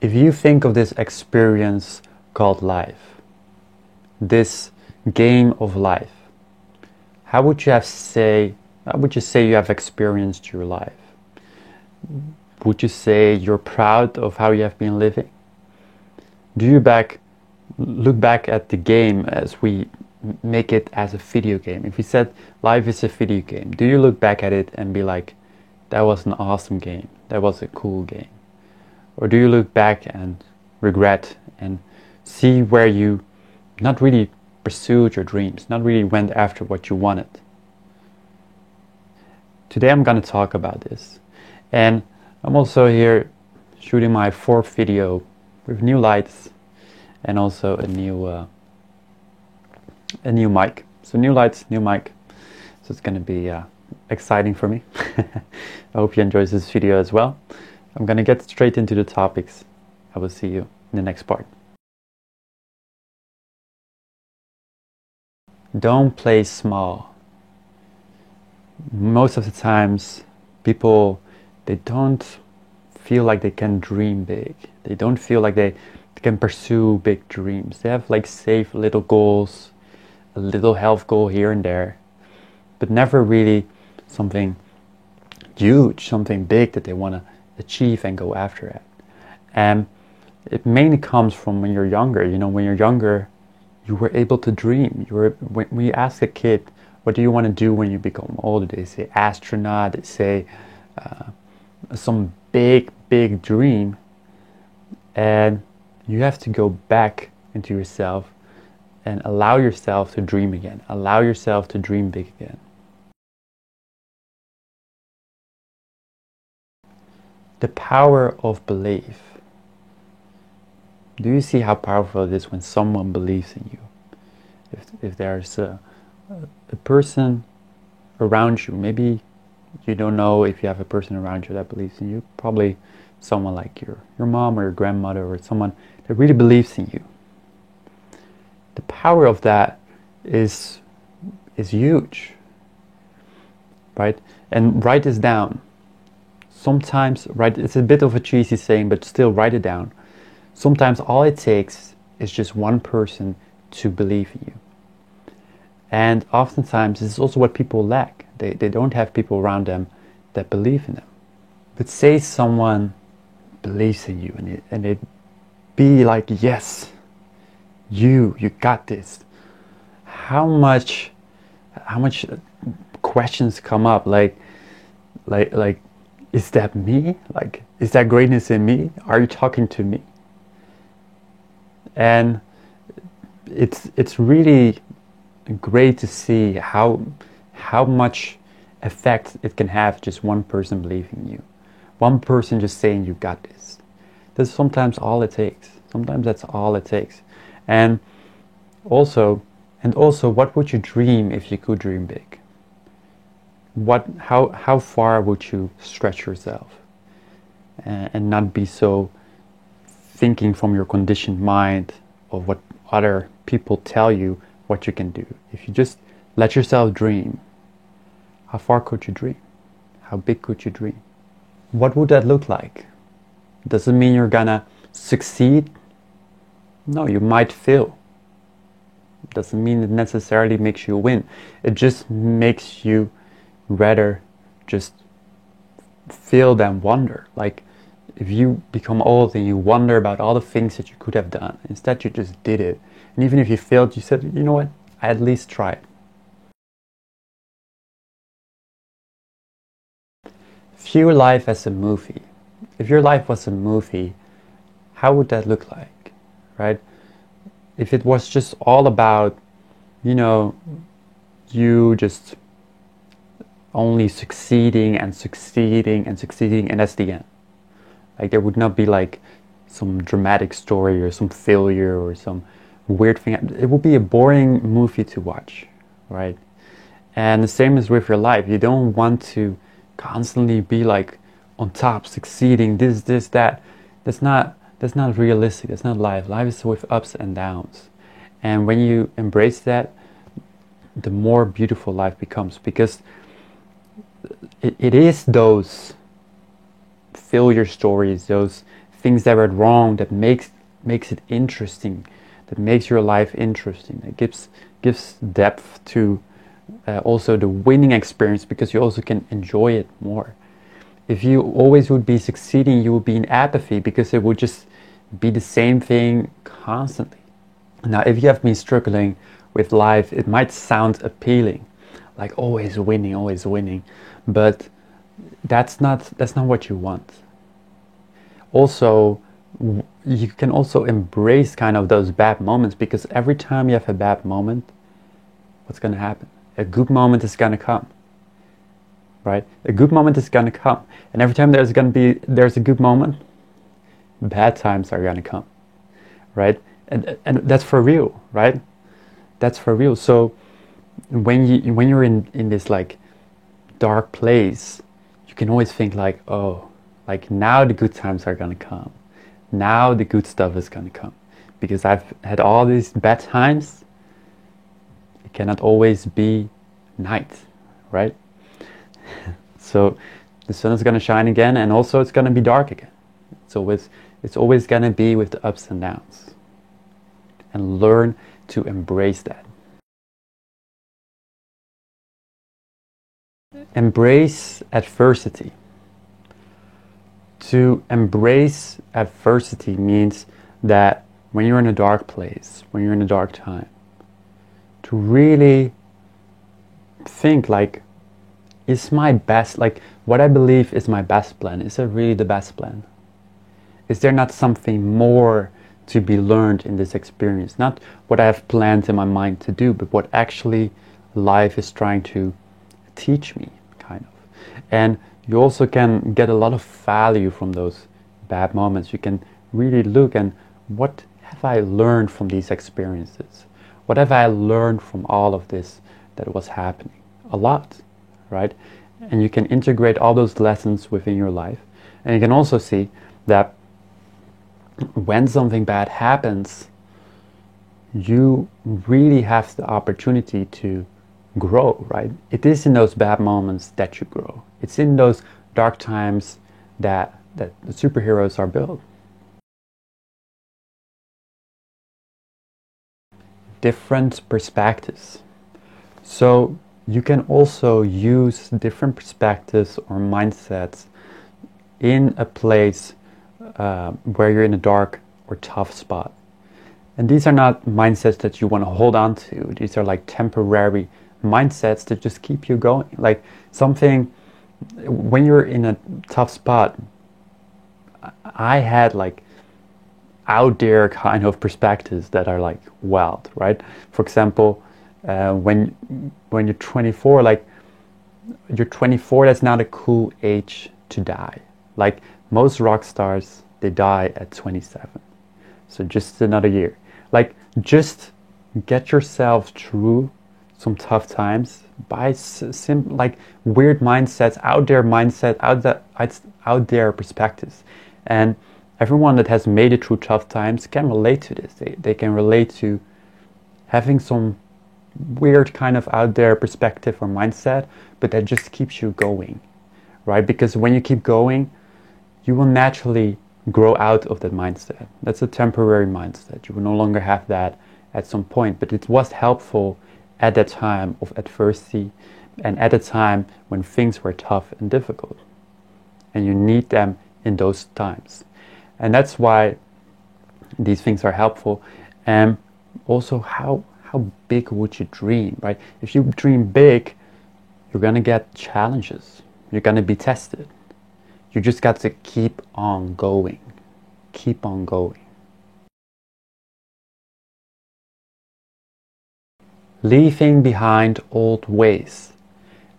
If you think of this experience called life, this game of life, how would you say you have experienced your life? Would you say you're proud of how you have been living? Do you look back at the game as we make it as a video game? If we said life is a video game, do you look back at it and be like, that was an awesome game, that was a cool game? Or do you look back and regret and see where you not really pursued your dreams, not really went after what you wanted? Today I'm going to talk about this. And I'm also here shooting my 4th video with new lights and also a new mic. So new lights, new mic. So it's going to be exciting for me. I hope you enjoy this video as well. I'm going to get straight into the topics. I will see you in the next part. Don't play small. Most of the times, people, they don't feel like they can dream big. They don't feel like they can pursue big dreams. They have like safe little goals, a little health goal here and there, but never really something huge, something big that they want to achieve and go after it. And it mainly comes from when you're younger. You know, when you're younger, you were able to dream. When you ask a kid, what do you want to do when you become older? They say astronaut, they say some big dream. And you have to go back into yourself and allow yourself to dream again. Allow yourself to dream big again. The power of belief. Do you see how powerful it is when someone believes in you? If there's a person around you, maybe you don't know if you have a person around you that believes in you, probably someone like your mom or your grandmother or someone that really believes in you. The power of that is huge, right? And write this down. Sometimes, right, it's a bit of a cheesy saying, but still write it down. Sometimes all it takes is just one person to believe in you. And oftentimes this is also what people lack. They don't have people around them that believe in them. But say someone believes in you and it be like, yes, you got this. How much questions come up like is that me? Like, is that greatness in me? Are you talking to me? And it's really great to see how much effect it can have just one person believing in you. One person just saying you got this. That's sometimes all it takes. Sometimes that's all it takes. And also what would you dream if you could dream big? How far would you stretch yourself and not be so thinking from your conditioned mind of what other people tell you what you can do? If you just let yourself dream, how far could you dream? How big could you dream? What would that look like? Does it mean you're gonna succeed? No, you might fail. Doesn't mean it necessarily makes you win. It just makes you rather just feel than wonder. Like if you become old and you wonder about all the things that you could have done, instead you just did it. And even if you failed, you said, you know what, I at least tried. View life as a movie. If your life was a movie, how would that look like, right? If it was just all about, you know, you just only succeeding and succeeding and succeeding, and that's the end. Like there would not be like some dramatic story or some failure or some weird thing. It would be a boring movie to watch, right? And the same is with your life. You don't want to constantly be like on top, succeeding, this, that. That's not realistic. That's not life. Life is with ups and downs. And when you embrace that, the more beautiful life becomes, because it is those failure stories, those things that went wrong, that makes it interesting, that makes your life interesting. It gives depth to also the winning experience, because you also can enjoy it more. If you always would be succeeding, you would be in apathy, because it would just be the same thing constantly. Now, if you have been struggling with life, it might sound appealing, like always winning, but that's not what you want. Also, you can also embrace kind of those bad moments, because every time you have a bad moment, what's going to happen? A good moment is going to come, right? A good moment is going to come, and every time there's a good moment, bad times are going to come, right? And that's for real, right? That's for real. So when you're in this like dark place, you can always think like, oh, like now the good times are gonna come. Now the good stuff is gonna come. Because I've had all these bad times, it cannot always be night, right? So the sun is gonna shine again, and also it's gonna be dark again. So it's always gonna be with the ups and downs. And learn to embrace that. Embrace adversity. To embrace adversity means that when you're in a dark place, when you're in a dark time, to really think like, is my best, like what I believe is my best plan, is it really the best plan? Is there not something more to be learned in this experience? Not what I have planned in my mind to do, but what actually life is trying to teach me, kind of. And you also can get a lot of value from those bad moments. You can really look and what have I learned from these experiences? What have I learned from all of this that was happening? A lot, right? And you can integrate all those lessons within your life. And you can also see that when something bad happens, you really have the opportunity to grow, right? It is in those bad moments that you grow. It's in those dark times that the superheroes are built. Different perspectives. So you can also use different perspectives or mindsets in a place where you're in a dark or tough spot. And these are not mindsets that you want to hold on to. These are like temporary mindsets that just keep you going. Like something, when you're in a tough spot, I had like out there kind of perspectives that are like wild, right? For example, when you're 24, like you're 24, that's not a cool age to die. Like most rock stars, they die at 27. So just another year. Like just get yourself through some tough times by like weird mindsets, out there perspectives. And everyone that has made it through tough times can relate to this. They can relate to having some weird kind of out there perspective or mindset, but that just keeps you going, right? Because when you keep going, you will naturally grow out of that mindset. That's a temporary mindset. You will no longer have that at some point, but it was helpful at that time of adversity and at a time when things were tough and difficult. And you need them in those times. And that's why these things are helpful. And also how big would you dream, right? If you dream big, you're gonna get challenges. You're gonna be tested. You just got to keep on going. Keep on going. Leaving behind old ways.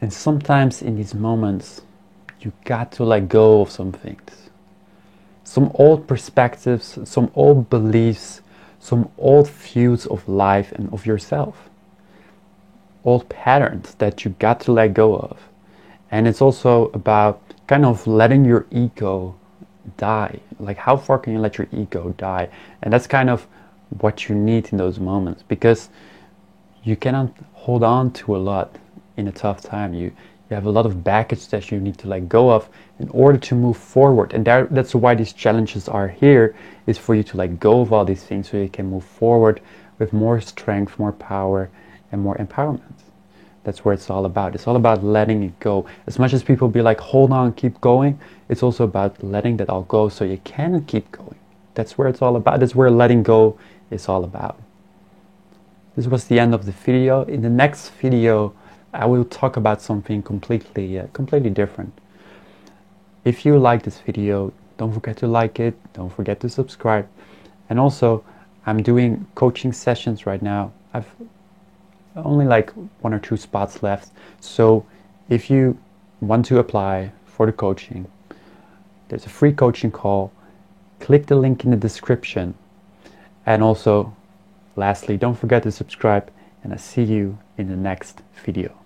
And sometimes in these moments, you got to let go of some things. Some old perspectives, some old beliefs, some old views of life and of yourself. Old patterns that you got to let go of. And it's also about kind of letting your ego die. Like how far can you let your ego die? And that's kind of what you need in those moments, because you cannot hold on to a lot in a tough time. You You have a lot of baggage that you need to let go of in order to move forward. And that's why these challenges are here, is for you to let go of all these things so you can move forward with more strength, more power, and more empowerment. That's where it's all about. It's all about letting it go. As much as people be like, hold on, keep going, it's also about letting that all go so you can keep going. That's where it's all about. That's where letting go is all about. This was the end of the video. In the next video, I will talk about something completely different. If you like this video, don't forget to like it. Don't forget to subscribe. And also, I'm doing coaching sessions right now. I've only like 1 or 2 spots left. So if you want to apply for the coaching, there's a free coaching call. Click the link in the description. And also, lastly, don't forget to subscribe, and I'll see you in the next video.